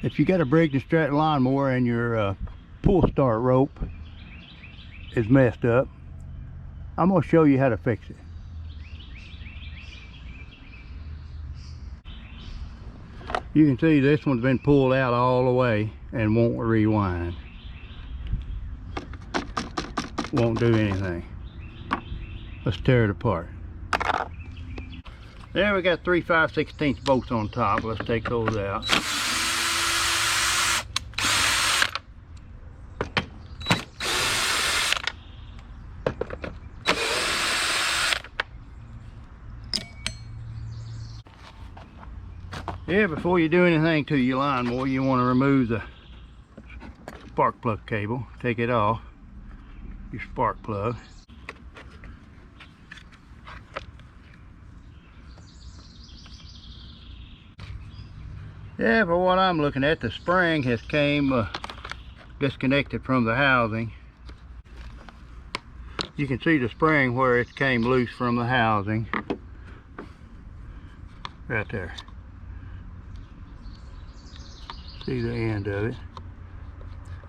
If you got a Briggs & Stratton lawnmower and your pull start rope is messed up, I'm going to show you how to fix it. You can see this one's been pulled out all the way and won't rewind. Won't do anything. Let's tear it apart. There we got 3 5/16 bolts on top. Let's take those out. Yeah, before you do anything to your lawnmower, you want to remove the spark plug cable. Take it off, your spark plug. Yeah, for what I'm looking at, the spring has came disconnected from the housing. You can see the spring where it came loose from the housing. Right there. See the end of it.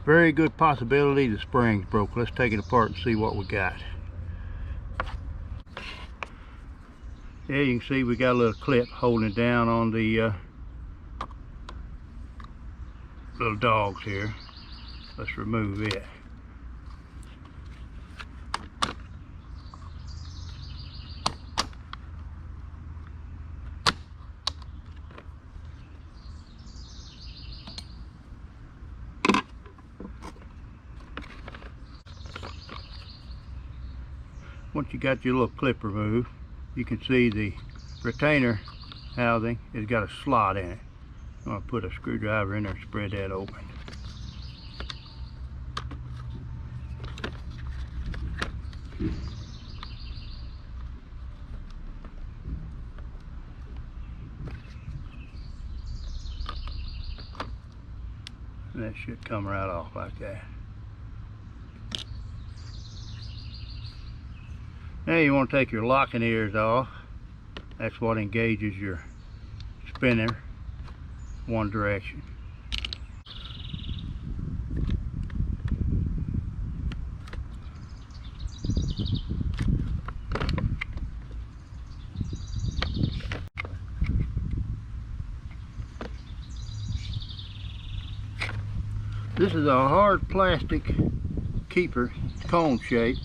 Very good possibility the spring's broke. Let's take it apart and see what we got. Yeah, you can see we got a little clip holding it down on the little dogs here. Let's remove it. Once you got your little clip removed, you can see the retainer housing has got a slot in it. I'm going to put a screwdriver in there and spread that open. And that should come right off like that. Now you want to take your locking ears off. That's what engages your spinner one direction. This is a hard plastic keeper, it's cone shape.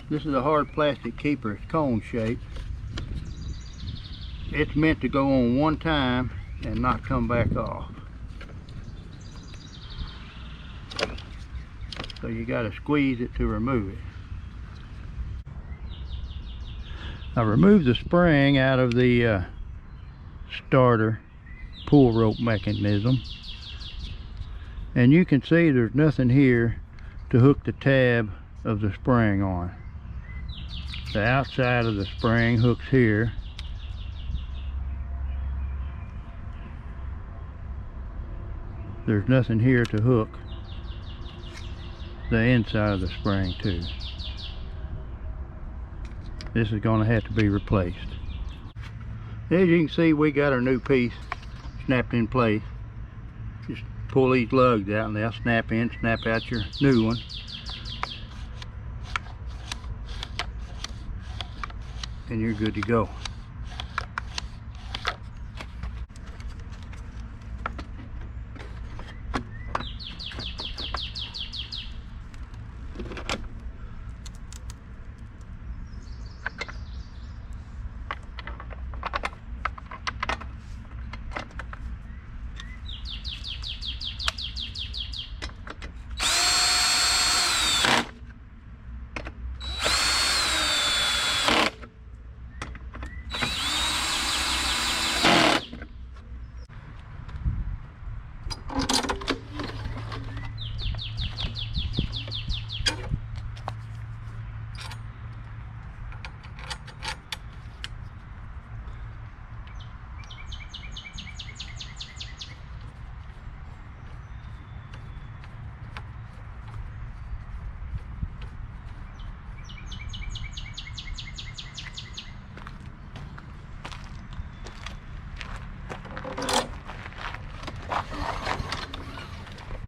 This is a hard plastic keeper, it's cone shape. It's meant to go on one time and not come back off. So you got to squeeze it to remove it. I removed the spring out of the starter pull rope mechanism, and you can see there's nothing here to hook the tab of the spring on. The outside of the spring hooks here. There's nothing here to hook the inside of the spring to. This is going to have to be replaced. As you can see, we got our new piece snapped in place. Just pull these lugs out and they'll snap in, snap out your new one. And you're good to go.